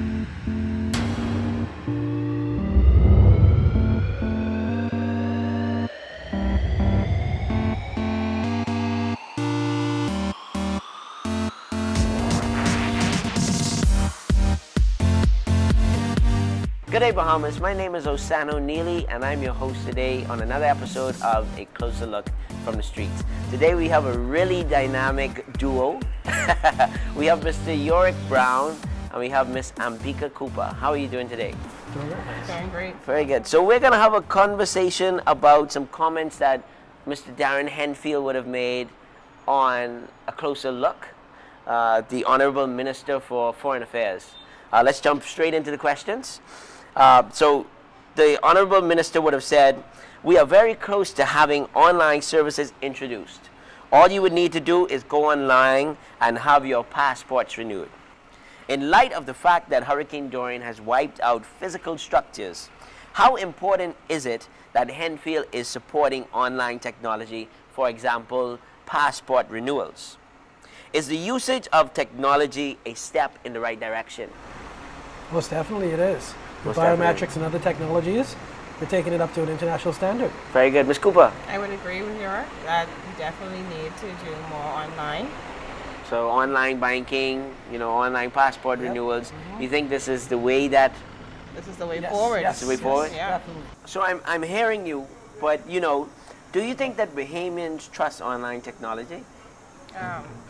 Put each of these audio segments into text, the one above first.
Good day, Bahamas. My name is Osano Neely, and I'm your host today on another episode of A Closer Look from the Streets. Today we have a really dynamic duo. We have Mr. Yorick Brown, and we have Miss Ambika Cooper. How are you doing today? Doing great. Very good. So we're going to have a conversation about some comments that Mr. Darren Henfield would have made on A Closer Look, the Honorable Minister for Foreign Affairs. Let's jump straight into the questions. So the Honorable Minister would have said, we are very close to having online services introduced. All you would need to do is go online and have your passports renewed. In light of the fact that Hurricane Dorian has wiped out physical structures, how important is it that Henfield is supporting online technology, for example, passport renewals? Is the usage of technology a step in the right direction? Most definitely it is. With Most biometrics definitely. and other technologies, we're taking it up to an international standard. Very good. Ms. Cooper? I would agree with you that we definitely need to do more online. So online banking, online passport Yep. renewals. You think this is the way that, This is the way Yes, forward. yes, the way forward? Yeah. Definitely. so I'm hearing you, but do you think that Bahamians trust online technology?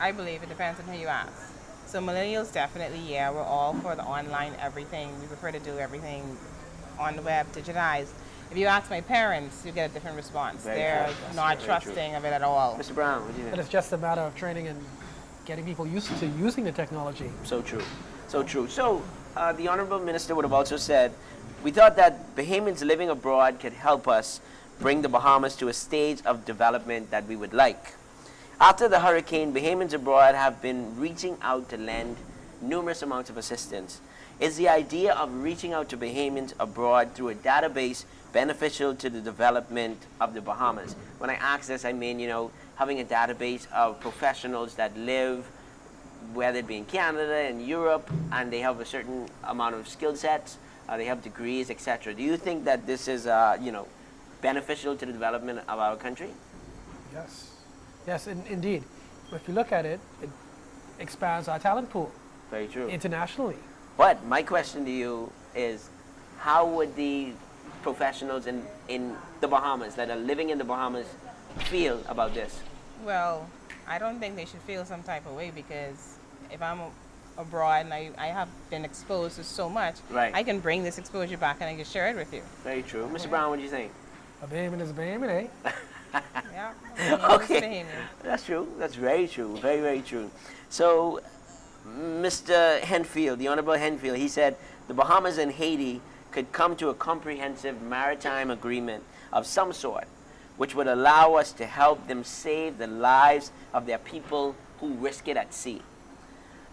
I believe it depends on who you ask. So millennials definitely, yeah, we're all for the online everything. We prefer to do everything on the web, digitized. If you ask my parents, you get a different response. Very They're true. That's not very trusting of it at all. Mr. Brown, what do you And think? it's just a matter of training and getting people used to using the technology. So true. So true. So the Honorable Minister would have also said, we thought that Bahamians living abroad could help us bring the Bahamas to a stage of development that we would like. After the hurricane, Bahamians abroad have been reaching out to lend numerous amounts of assistance. Is the idea of reaching out to Bahamians abroad through a database beneficial to the development of the Bahamas? When I ask this, I mean, having a database of professionals that live, whether it be in Canada and Europe, and they have a certain amount of skill sets, they have degrees, etc. Do you think that this is, beneficial to the development of our country? Yes. Yes, indeed. If you look at it, it expands our talent pool Very true. internationally. But my question to you is, how would the professionals in the Bahamas that are living in the Bahamas feel about this? Well, I don't think they should feel some type of way because if I'm abroad and I have been exposed to so much, Right. I can bring this exposure back and I can share it with you. Very true. Mr. Brown, what do you think? A Bahamian is a Bahamian, eh? Yeah. Okay. That's true. That's very true. Very, very true. So, Mr. Henfield, the Honorable Henfield, he said the Bahamas and Haiti could come to a comprehensive maritime agreement of some sort, which would allow us to help them save the lives of their people who risk it at sea.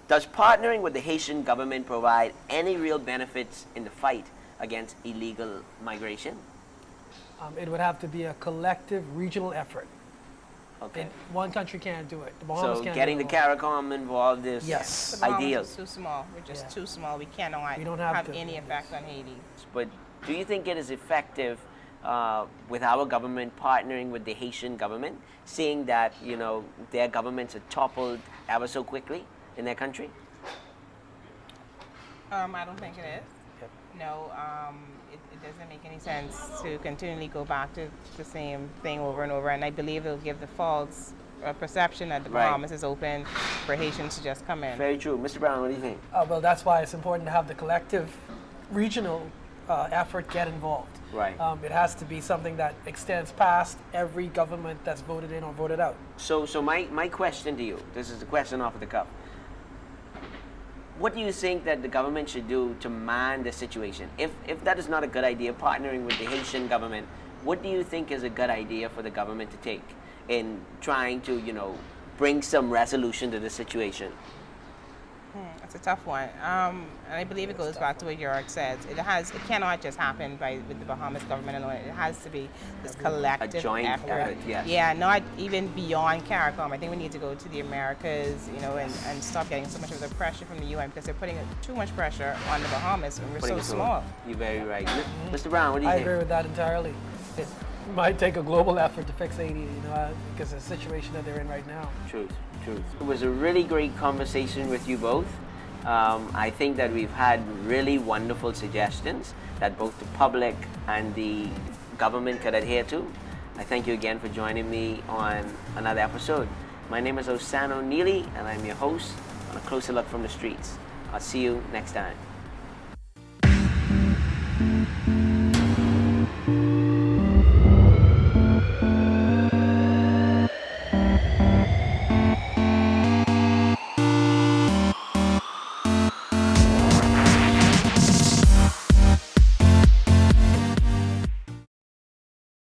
Does partnering with the Haitian government provide any real benefits in the fight against illegal migration? It would have to be a collective regional effort. Okay. And one country can't do it. The Bahamas So can't getting do the it alone. CARICOM involved is Yes. The Bahamas ideal. is too small. We're just Yeah. too small. We cannot We don't have to any do effect on Haiti. But do you think it is effective with our government partnering with the Haitian government, seeing that their governments are toppled ever so quickly in their country? I don't think it is. Yep. No, it doesn't make any sense to continually go back to the same thing over and over. And I believe it'll give the false perception that the Right. Bahamas is open for Haitians to just come in. Very true. Mr. Brown, what do you think? Well, that's why it's important to have the collective regional effort get involved. Right. It has to be something that extends past every government that's voted in or voted out. So my question to you, this is a question off of the cuff. What do you think that the government should do to man the situation? If that is not a good idea, partnering with the Haitian government, what do you think is a good idea for the government to take in trying to, bring some resolution to the situation? It's a tough one. And I believe it goes back to what York says. It cannot just happen with the Bahamas government alone. It has to be this collective A joint effort, yes. Yeah, not even beyond CARICOM. I think we need to go to the Americas, and stop getting so much of the pressure from the UN, because they're putting too much pressure on the Bahamas when we're so small. You're very right. Mr. Brown, what do you I think? agree with that entirely. It might take a global effort to fix Haiti, because of the situation that they're in right now. Truth. It was a really great conversation with you both. I think that we've had really wonderful suggestions that both the public and the government could adhere to. I thank you again for joining me on another episode. My name is Osano Neely, and I'm your host on A Closer Look from the Streets. I'll see you next time.